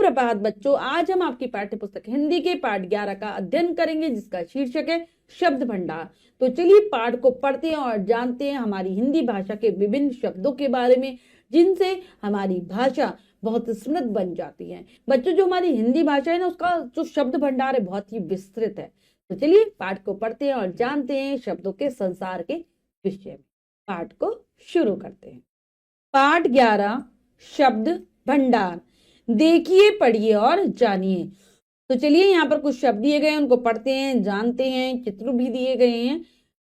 सुप्रभात बच्चों, आज हम आपकी पाठ्य पुस्तक हिंदी के पाठ 11 का अध्ययन करेंगे, जिसका शीर्षक है शब्द भंडार। तो चलिए पाठ को पढ़ते हैं और जानते हैं हमारी हिंदी भाषा के विभिन्न शब्दों के बारे में, जिनसे हमारी भाषा बहुत समृद्ध बन जाती है। बच्चों, जो हमारी हिंदी भाषा है ना, उसका जो शब्द भंडार है बहुत ही विस्तृत है। तो चलिए पाठ को पढ़ते हैं और जानते हैं शब्दों के संसार के विषय में। पाठ को शुरू करते हैं। पाठ 11 शब्द भंडार। देखिए, पढ़िए और जानिए। तो चलिए यहाँ पर कुछ शब्द दिए गए हैं, उनको पढ़ते हैं, जानते हैं। चित्र भी दिए गए हैं।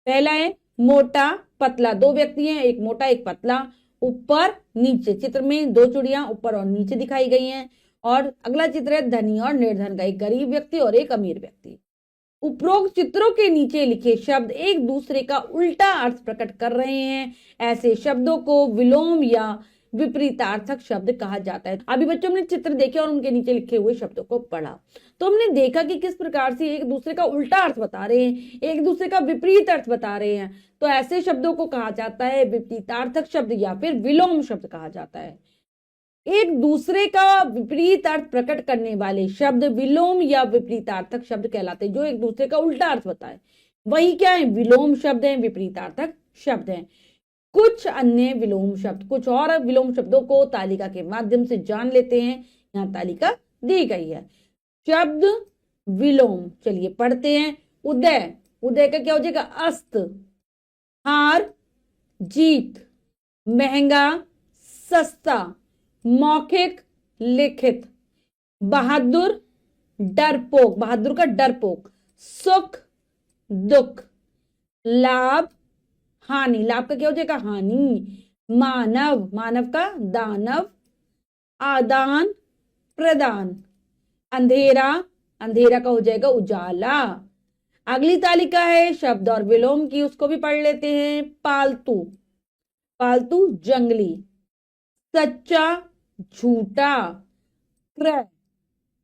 पहला है मोटा पतला। दो व्यक्ति हैं, एक मोटा एक पतला। ऊपर नीचे चित्र में दो चूड़ियां ऊपर और नीचे दिखाई गई हैं। और अगला चित्र है धनी और निर्धन का, एक गरीब व्यक्ति और एक अमीर व्यक्ति। उपरोक्त चित्रों के नीचे लिखे शब्द एक दूसरे का उल्टा अर्थ प्रकट कर रहे हैं। ऐसे शब्दों को विलोम या विपरीतार्थक शब्द कहा जाता है। अभी बच्चों हमने चित्र देखे और उनके नीचे लिखे हुए शब्दों को पढ़ा, तो हमने देखा कि किस प्रकार से एक दूसरे का उल्टा अर्थ बता रहे हैं, एक दूसरे का विपरीत अर्थ बता रहे हैं। तो ऐसे शब्दों को कहा जाता है विपरीतार्थक शब्द या फिर विलोम शब्द कहा जाता है। एक दूसरे का विपरीत अर्थ प्रकट करने वाले शब्द विलोम या विपरीतार्थक शब्द कहलाते हैं। जो एक दूसरे का उल्टा अर्थ बताए वही क्या है, विलोम शब्द है, विपरीतार्थक शब्द है। कुछ अन्य विलोम शब्द, कुछ और विलोम शब्दों को तालिका के माध्यम से जान लेते हैं। यहाँ तालिका दी गई है। शब्द विलोम, चलिए पढ़ते हैं। उदय, उदय का क्या हो जाएगा, अस्त। हार जीत। महंगा सस्ता। मौखिक लिखित। बहादुर डरपोक, बहादुर का डरपोक। सुख दुख। लाभ हानि, लाभ का क्या हो जाएगा, हानि। मानव, मानव का दानव। आदान प्रदान। अंधेरा, अंधेरा का हो जाएगा उजाला। अगली तालिका है शब्द और विलोम की, उसको भी पढ़ लेते हैं। पालतू, पालतू जंगली। सच्चा झूठा। क्रय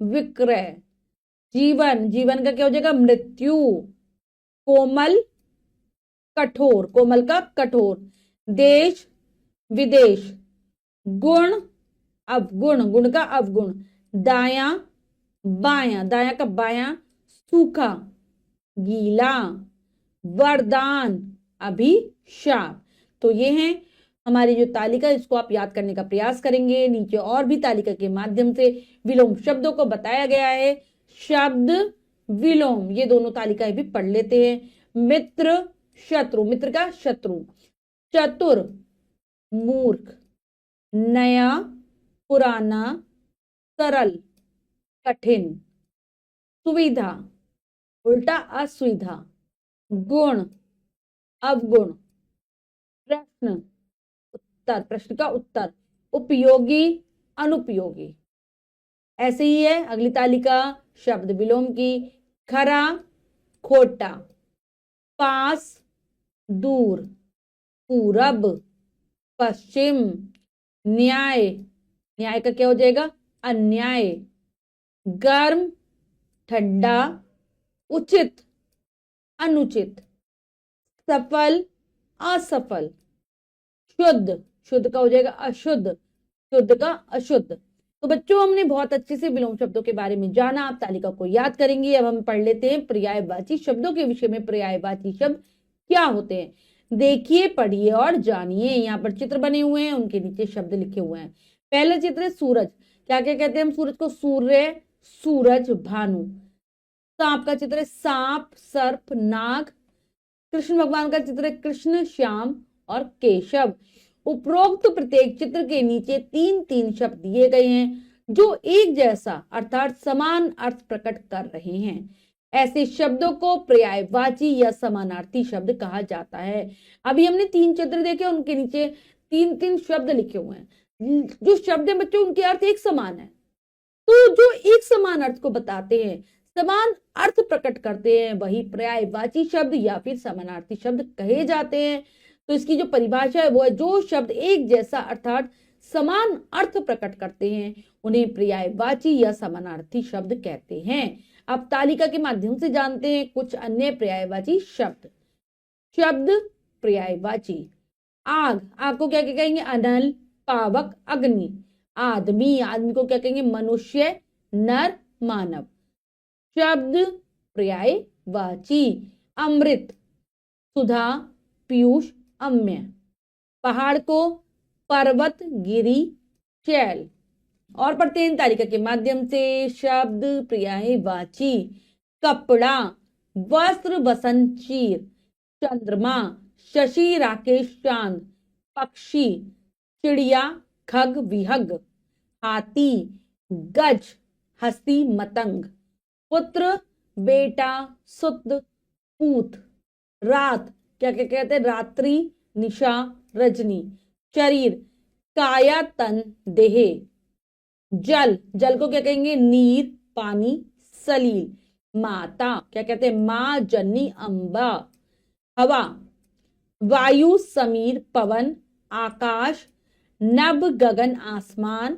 विक्रय। जीवन, जीवन का क्या हो जाएगा, मृत्यु। कोमल कठोर, कोमल का कठोर। देश विदेश। गुण अवगुण, गुण का अवगुण। दाया बाया, दाया का बाया। सूखा गीला। वरदान अभिशाप। तो ये है हमारी जो तालिका, इसको आप याद करने का प्रयास करेंगे। नीचे और भी तालिका के माध्यम से विलोम शब्दों को बताया गया है। शब्द विलोम, ये दोनों तालिकाएं भी पढ़ लेते हैं। मित्र शत्रु, मित्र का शत्रु। चतुर मूर्ख। नया पुराना। सरल कठिन। सुविधा उल्टा असुविधा। गुण अवगुण। प्रश्न उत्तर, प्रश्न का उत्तर। उपयोगी अनुपयोगी। ऐसे ही है अगली तालिका शब्द विलोम की। खरा खोटा। पास दूर। पूरब पश्चिम। न्याय, न्याय का क्या हो जाएगा, अन्याय। गर्म ठंडा। उचित अनुचित। सफल असफल। शुद्ध, शुद्ध का हो जाएगा अशुद्ध, शुद्ध का अशुद्ध। तो बच्चों हमने बहुत अच्छे से विलोम शब्दों के बारे में जाना, आप तालिका को याद करेंगे। अब हम पढ़ लेते हैं पर्यायवाची शब्दों के विषय में। पर्यायवाची शब्द क्या होते हैं, देखिए पढ़िए और जानिए। यहाँ पर चित्र बने हुए हैं, उनके नीचे शब्द लिखे हुए हैं। पहला चित्र है सूरज। क्या क्या कहते हैं हम सूरज को, सूर्य सूरज भानु। सांप का चित्र है सांप सर्प नाग। कृष्ण भगवान का चित्र है कृष्ण श्याम और केशव। उपरोक्त प्रत्येक चित्र के नीचे तीन तीन शब्द दिए गए हैं जो एक जैसा अर्थात समान अर्थ प्रकट कर रहे हैं। ऐसे शब्दों को पर्यायवाची या समानार्थी शब्द कहा जाता है। अभी हमने तीन चित्र देखे, उनके नीचे तीन तीन शब्द लिखे हुए हैं। जो शब्द है बच्चों उनके अर्थ एक समान है। तो जो एक समान अर्थ को बताते हैं, समान अर्थ प्रकट करते हैं, वही पर्यायवाची शब्द या फिर समानार्थी शब्द कहे जाते हैं। तो इसकी जो परिभाषा है वो है, जो शब्द एक जैसा अर्थात समान अर्थ प्रकट करते हैं उन्हें पर्यायवाची या समानार्थी शब्द कहते हैं। अब तालिका के माध्यम से जानते हैं कुछ अन्य पर्यायवाची शब्द। शब्द पर्यायवाची। आग, आग को क्या क्या कहेंगे, अनल पावक अग्नि। आदमी, आदमी को क्या कहेंगे? मनुष्य, नर, मानव। शब्द पर्यायवाची, अमृत, सुधा, पीयूष, अम्य। पहाड़ को पर्वत, गिरी, शैल। और पढ़ते हैं तालिका के माध्यम से। शब्द पर्यायवाची, कपड़ा, वस्त्र, बसंत, चीर, चंद्रमा, शशि, राकेश, चांद, पक्षी, चिड़िया, खग, विहग, हाथी, गज, हस्ती, मतंग। पुत्र, बेटा, सुत, पूत। रात, क्या क्या कहते हैं? रात्रि, निशा, रजनी। शरीर, काया, तन, देह। जल, जल को क्या कहेंगे? नीर, पानी, सलील। माता, क्या कहते हैं? माँ, जननी, अम्बा। हवा, वायु, समीर, पवन, आकाश, नभ, गगन, आसमान।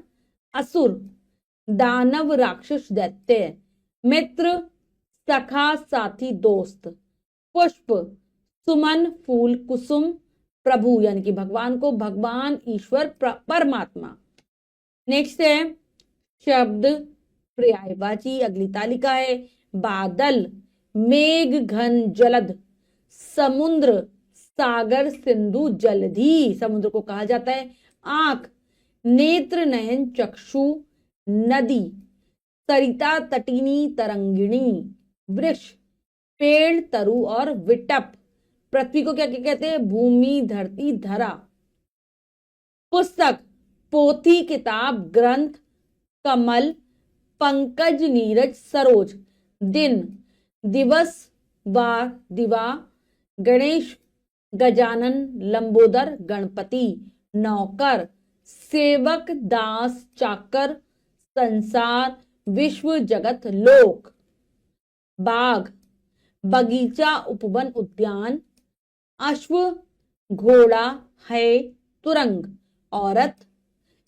असुर, दानव, राक्षस, दैत्य। मित्र, सखा, साथी, दोस्त। पुष्प, सुमन, फूल, कुसुम। प्रभु यानी कि भगवान को भगवान, ईश्वर, परमात्मा। नेक्स्ट है शब्द पर्यायवाची, अगली तालिका है। बादल, मेघ, घन, जलद, समुद्र, सागर, सिंधु, जलधि, समुद्र को कहा जाता है। आंख, नेत्र, नयन, चक्षु, नदी, सरिता, तटिनी, तरंगिणी। वृक्ष, पेड़, तरु और विटप। पृथ्वी को क्या कहते हैं? भूमि, धरती, धरा। पुस्तक, पोथी, किताब, ग्रंथ, कमल, पंकज, नीरज, सरोज। दिन, दिवस, वार, दिवा, गणेश, गजानन, लंबोदर, गणपति। नौकर, सेवक, दास, चाकर, संसार, विश्व, जगत, लोक। बाग, बगीचा, उपवन, उद्यान। अश्व, घोड़ा, है, तुरंग। औरत,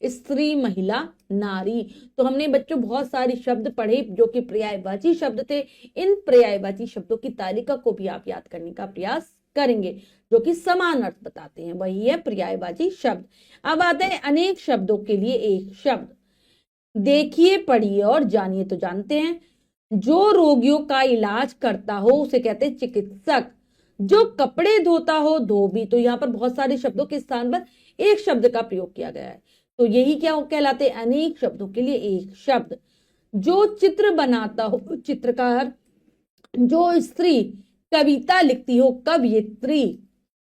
स्त्री, महिला, नारी। तो हमने बच्चों बहुत सारे शब्द पढ़े जो कि पर्यायवाची शब्द थे। इन पर्यायवाची शब्दों की तालिका को भी आप याद करने का प्रयास करेंगे जो कि समान अर्थ बताते हैं, वही है पर्यायवाची शब्द। अब आते हैं अनेक शब्दों के लिए एक शब्द। देखिए, पढ़िए और जानिए तो जानते हैं। जो रोगियों का इलाज करता हो उसे कहते हैं चिकित्सक। जो कपड़े धोता हो, धोबी। तो यहाँ पर बहुत सारे शब्दों के स्थान पर एक शब्द का प्रयोग किया गया है, तो यही क्या कहलाते हैं? अनेक शब्दों के लिए एक शब्द। जो चित्र बनाता हो, चित्रकार। जो स्त्री कविता लिखती हो, कवयित्री।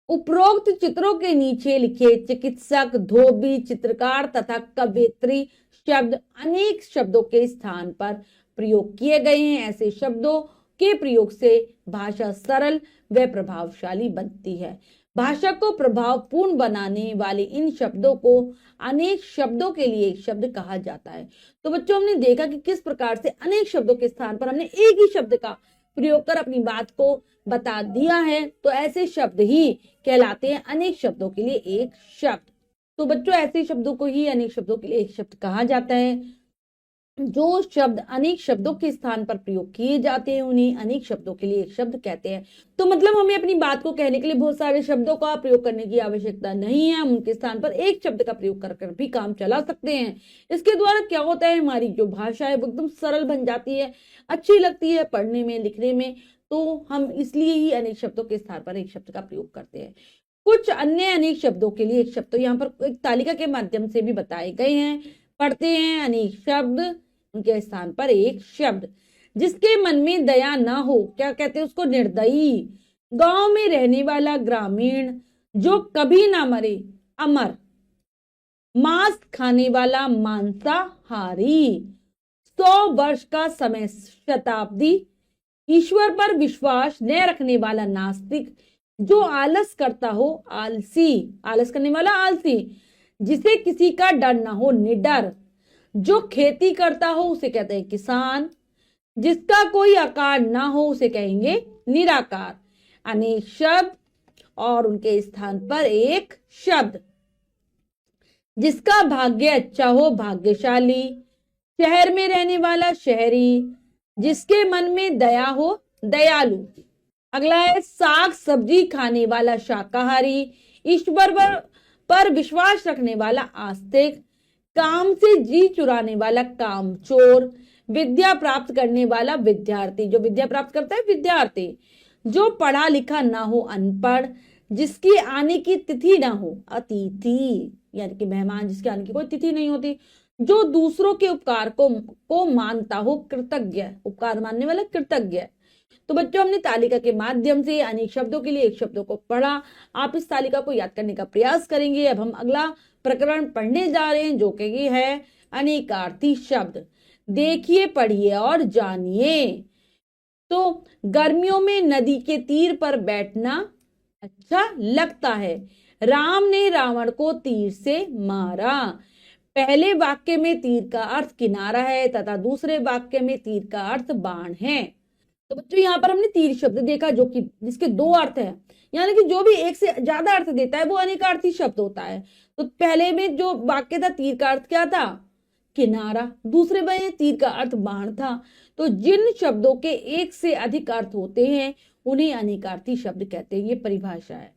उपरोक्त चित्रों के नीचे लिखे चिकित्सक, धोबी, चित्रकार तथा कवयित्री शब्द अनेक शब्दों के स्थान पर प्रयोग किए गए हैं। ऐसे शब्दों के प्रयोग से भाषा सरल व प्रभावशाली बनती है। भाषा को प्रभावपूर्ण बनाने वाले इन शब्दों को अनेक शब्दों के लिए एक शब्द कहा जाता है। तो बच्चों, हमने देखा कि किस प्रकार से अनेक शब्दों के स्थान पर हमने एक ही शब्द का प्रयोग कर अपनी बात को बता दिया है। तो ऐसे शब्द ही कहलाते हैं अनेक शब्दों के लिए एक शब्द। तो बच्चों, ऐसे शब्दों को ही अनेक शब्दों के लिए एक शब्द कहा जाता है। जो शब्द अनेक शब्दों के स्थान पर प्रयोग किए जाते हैं उन्हें अनेक शब्दों के लिए एक शब्द कहते हैं। तो मतलब हमें अपनी बात को कहने के लिए बहुत सारे शब्दों का प्रयोग करने की आवश्यकता नहीं है। हम उनके स्थान पर एक शब्द का प्रयोग कर भी काम चला सकते हैं। इसके द्वारा क्या होता है, हमारी जो भाषा है वो एकदम सरल बन जाती है, अच्छी लगती है पढ़ने में, लिखने में। तो हम इसलिए ही अनेक शब्दों के स्थान पर एक शब्द का प्रयोग करते हैं। कुछ अन्य अनेक शब्दों के लिए एक शब्द तो यहाँ पर एक तालिका के माध्यम से भी बताए गए हैं। पढ़ते हैं अनेक शब्द, उनके स्थान पर एक शब्द। जिसके मन में दया ना हो, क्या कहते हैं उसको? निर्दयी। गांव में रहने वाला, ग्रामीण। जो कभी ना मरे, अमर। मांस खाने वाला, मांसाहारी। 100 वर्ष का समय, शताब्दी। ईश्वर पर विश्वास न रखने वाला, नास्तिक। जो आलस करता हो, आलसी। आलस करने वाला, आलसी। जिसे किसी का डर ना हो, निडर। जो खेती करता हो उसे कहते हैं किसान। जिसका कोई आकार ना हो उसे कहेंगे निराकार। अनेक शब्द और उनके स्थान पर एक शब्द। जिसका भाग्य अच्छा हो, भाग्यशाली। शहर में रहने वाला, शहरी। जिसके मन में दया हो, दयालु। अगला है साग सब्जी खाने वाला, शाकाहारी। ईश्वर पर विश्वास रखने वाला, आस्तिक। काम से जी चुराने वाला कामचोर, विद्या प्राप्त करने वाला विद्यार्थी, जो विद्या प्राप्त करता है विद्यार्थी, जो पढ़ा लिखा ना हो अनपढ़, जिसकी आने की तिथि ना हो अतिथि, यानी कि मेहमान जिसके आने की कोई तिथि नहीं होती, जो दूसरों के उपकार को मानता हो कृतज्ञ, उपकार मानने वाला कृतज्ञ। तो बच्चों हमने तालिका के माध्यम से अनेक शब्दों के लिए एक शब्दों को पढ़ा। आप इस तालिका को याद करने का प्रयास करेंगे। अब हम अगला प्रकरण पढ़ने जा रहे हैं जो कि है अनेकार्थी शब्द। देखिए, पढ़िए और जानिए। तो गर्मियों में नदी के तीर पर बैठना अच्छा लगता है। राम ने रावण को तीर से मारा। पहले वाक्य में तीर का अर्थ किनारा है तथा दूसरे वाक्य में तीर का अर्थ बाण है। तो बच्चों यहाँ पर हमने तीर शब्द देखा जो कि जिसके दो अर्थ है, यानी कि जो भी एक से ज्यादा अर्थ देता है वो अनेकार्थी शब्द होता है। तो पहले में जो वाक्य था तीर का अर्थ क्या था? किनारा। दूसरे में तीर का अर्थ बाण था। तो जिन शब्दों के एक से अधिक अर्थ होते हैं उन्हें अनेकार्थी शब्द कहते हैं। ये परिभाषा है।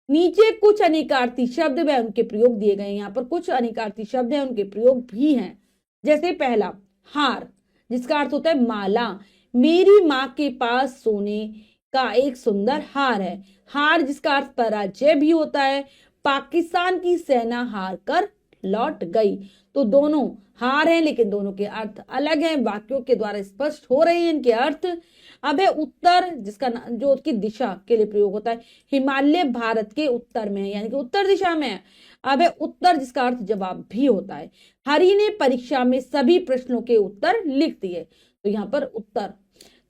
नीचे कुछ अनेकार्थी शब्द व उनके प्रयोग दिए गए। यहाँ पर कुछ अनेकार्थी शब्द हैं, उनके प्रयोग भी हैं। जैसे पहला हार, जिसका अर्थ होता है माला। मेरी माँ के पास सोने का एक सुंदर हार है। हार जिसका अर्थ पराजय भी होता है। पाकिस्तान की सेना हार कर लौट गई। तो दोनों हार हैं लेकिन दोनों के अर्थ अलग हैं, वाक्यों के द्वारा स्पष्ट हो रहे हैं इनके अर्थ। अब है उत्तर, जिसका जो उसकी दिशा के लिए प्रयोग होता है। हिमालय भारत के उत्तर में है, यानी कि उत्तर दिशा में है। अब है उत्तर, जिसका अर्थ जवाब भी होता है। हरि ने परीक्षा में सभी प्रश्नों के उत्तर लिख दिए। तो यहाँ पर उत्तर,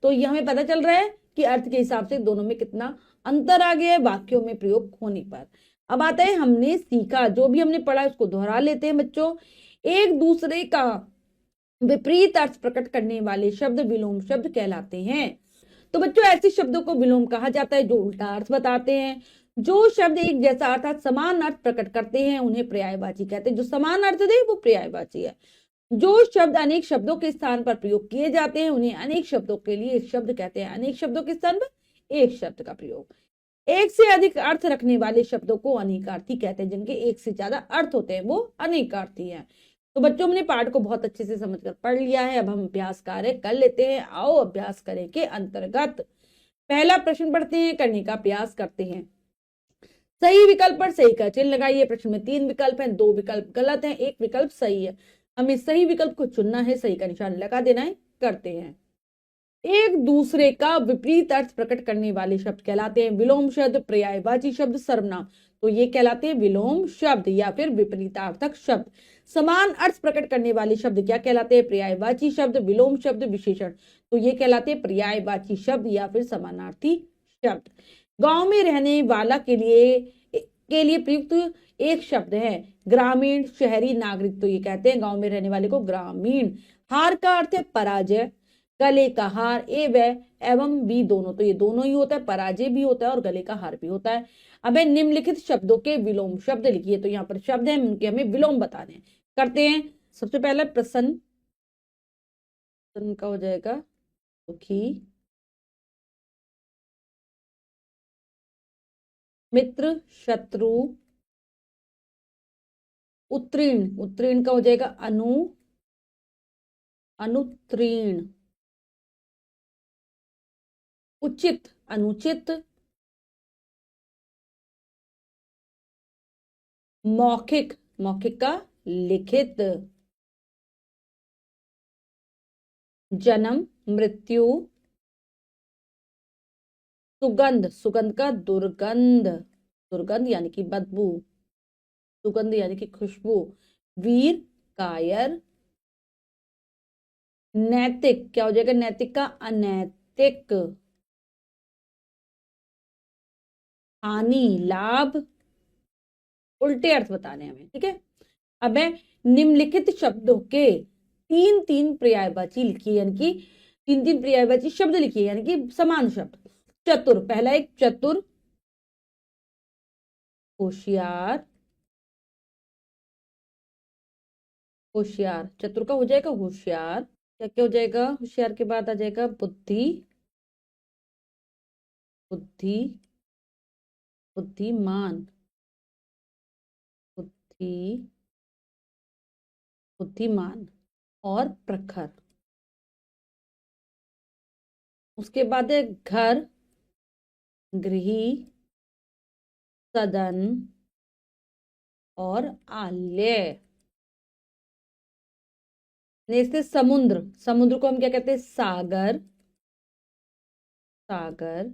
तो ये हमें पता चल रहा है कि अर्थ के हिसाब से दोनों में कितना अंतर आ गया है वाक्यों में प्रयोग होने पर। अब आता है हमने सीखा, जो भी हमने पढ़ा उसको दोहरा लेते हैं बच्चों। एक दूसरे का विपरीत अर्थ प्रकट करने वाले शब्द विलोम शब्द कहलाते हैं। तो बच्चों ऐसे शब्दों को विलोम कहा जाता है जो उल्टा अर्थ बताते हैं। जो शब्द एक जैसा अर्थात समान अर्थ प्रकट करते हैं उन्हें पर्यायवाची कहते हैं। जो समान अर्थ दे वो पर्यायवाची है। जो शब्द अनेक शब्दों के स्थान पर प्रयोग किए जाते हैं उन्हें अनेक शब्दों के लिए एक शब्द कहते हैं। अनेक शब्दों के स्थान पर एक शब्द का प्रयोग। एक से अधिक अर्थ रखने वाले शब्दों को अनेकार्थी कहते हैं। जिनके एक से ज्यादा अर्थ होते हैं वो अनेकार्थी हैं। तो बच्चों हमने पाठ को बहुत अच्छे से समझकर पढ़ लिया है। अब हम अभ्यास कार्य कर लेते हैं। आओ अभ्यास करें के अंतर्गत पहला प्रश्न पढ़ते हैं, करने का प्रयास करते हैं। सही विकल्प पर सही का चिन्ह लगाइए। प्रश्न में 3 विकल्प हैं, 2 विकल्प गलत हैं, 1 विकल्प सही है। हमें सही विकल्प को चुनना है, सही का निशान लगा देना है। करते हैं। एक दूसरे का विपरीत अर्थ प्रकट करने वाले शब्द कहलाते हैं विलोम शब्द, पर्यायवाची शब्द, सर्वनाम। तो ये कहलाते हैं विलोम शब्द या फिर विपरीतार्थक शब्द। समान अर्थ प्रकट करने वाले शब्द क्या कहलाते हैं? पर्यायवाची शब्द, विलोम शब्द, विशेषण। तो ये कहलाते हैं पर्यायवाची शब्द या फिर समानार्थी शब्द। गांव में रहने वाला के लिए प्रयुक्त एक शब्द है ग्रामीण, शहरी, नागरिक। तो ये कहते हैं गांव में रहने वाले को ग्रामीण। हार का अर्थ है पराजय। गले का हार, ए व एवं बी दोनों, तो ये दोनों ही होता है, पराजय भी होता है और गले का हार भी होता है। अब निम्नलिखित शब्दों के विलोम शब्द लिखिए। तो यहाँ पर शब्द है उनके हमें विलोम बताने हैं। करते हैं। सबसे पहला प्रसन्न, प्रसन्न का हो जाएगा सुखी। मित्र, शत्रु। उत्तीर्ण, उत्तीर्ण का हो जाएगा अनुत्तीर्ण। उचित, अनुचित। मौखिक, मौखिक का लिखित। जन्म, मृत्यु। सुगंध, सुगंध का दुर्गंध, दुर्गंध यानी कि बदबू, सुगंध यानी कि खुशबू। वीर, कायर। नैतिक क्या हो जाएगा? नैतिक का अनैतिक। हानि, लाभ। उल्टे अर्थ बताने हमें, ठीक है। अब है निम्नलिखित शब्दों के 3-3 पर्यायवाची लिखिए, यानी कि 3-3 पर्यायवाची शब्द लिखिए, यानी कि समान शब्द। चतुर, पहला एक चतुर। होशियार, होशियार। चतुर का हो जाएगा होशियार। क्या क्या हो जाएगा? होशियार के बाद आ जाएगा बुद्धि, बुद्धि, बुद्धिमान, बुद्धि, बुद्धिमान और प्रखर। उसके बाद है घर, गृह, सदन और आल्य। नेक्स्ट है समुद्र। समुद्र को हम क्या कहते हैं? सागर, सागर,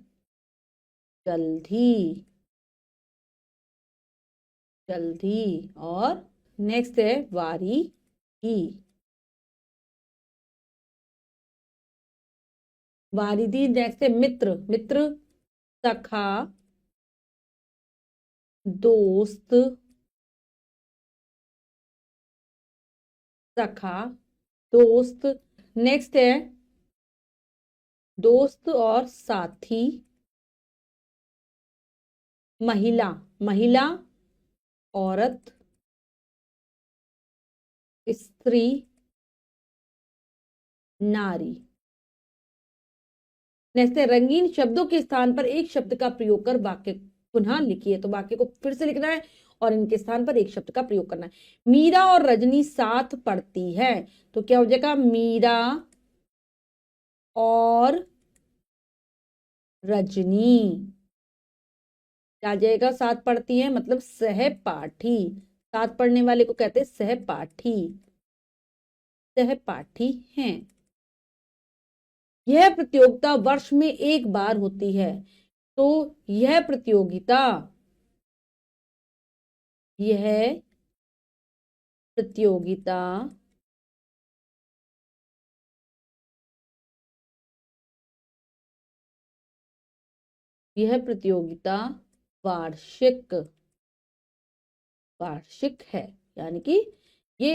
जलधि, जलधि। और नेक्स्ट है वारी ही, वारिधि। नेक्स्ट है मित्र। मित्र सखा, दोस्त, सखा, दोस्त। नेक्स्ट है दोस्त और साथी। महिला, महिला औरत, स्त्री, नारी। नेक्स्ट है रंगीन शब्दों के स्थान पर एक शब्द का प्रयोग कर वाक्य पुनः लिखिए। तो वाक्य को फिर से लिखना है और इनके स्थान पर एक शब्द का प्रयोग करना है। मीरा और रजनी साथ पढ़ती है। तो क्या हो जाएगा? मीरा और रजनी क्या जाएगा? साथ पढ़ती है मतलब सहपाठी। साथ पढ़ने वाले को कहते हैं सहपाठी, सहपाठी हैं। यह प्रतियोगिता वर्ष में एक बार होती है। तो यह प्रतियोगिता, यह प्रतियोगिता यह प्रतियोगिता वार्षिक, वार्षिक है, यानी कि ये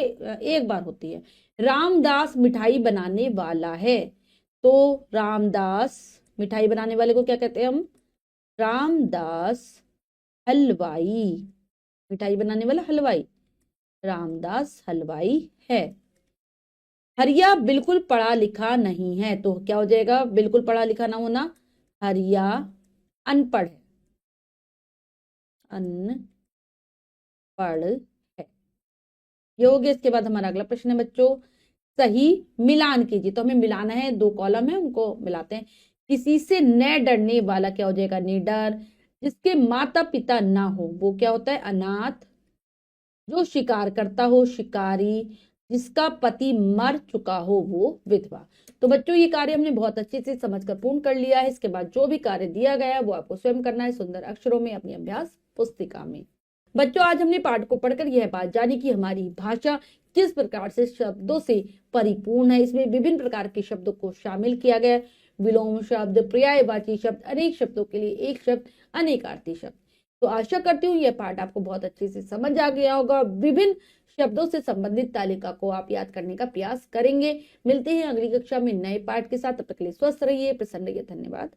एक बार होती है। रामदास मिठाई बनाने वाला है। तो रामदास, मिठाई बनाने वाले को क्या कहते हैं हम? रामदास हलवाई। मिठाई बनाने वाला हलवाई, रामदास हलवाई है। हरिया बिल्कुल पढ़ा लिखा नहीं है। तो क्या हो जाएगा? बिल्कुल पढ़ा लिखा ना होना, हरिया अनपढ़ है, अनपढ़ है। ये हो गया। इसके बाद हमारा अगला प्रश्न है बच्चों, सही मिलान कीजिए। तो हमें मिलाना है, दो कॉलम है उनको मिलाते हैं। किसी से न डरने वाला क्या हो जाएगा? निडर। जिसके माता पिता ना हो वो क्या होता है? अनाथ। जो शिकार करता हो शिकारी। जिसका पति मर चुका हो वो विधवा। तो बच्चों ये कार्य हमने बहुत अच्छे से समझकर पूर्ण कर लिया है। इसके बाद जो भी कार्य दिया गया है वो आपको स्वयं करना है सुंदर अक्षरों में अपनी अभ्यास पुस्तिका में। बच्चों आज हमने पाठ को पढ़कर यह बात जानी कि हमारी भाषा किस प्रकार से शब्दों से परिपूर्ण है। इसमें विभिन्न प्रकार के शब्दों को शामिल किया गया है। विलोम शब्द, पर्यायवाची शब्द, अनेक शब्दों के लिए एक शब्द, अनेकार्थी शब्द। तो आशा करती हूँ यह पाठ आपको बहुत अच्छे से समझ आ गया होगा। विभिन्न शब्दों से संबंधित तालिका को आप याद करने का प्रयास करेंगे। मिलते हैं अगली कक्षा में नए पाठ के साथ। तब तक के लिए स्वस्थ रहिए, प्रसन्न रहिए। धन्यवाद।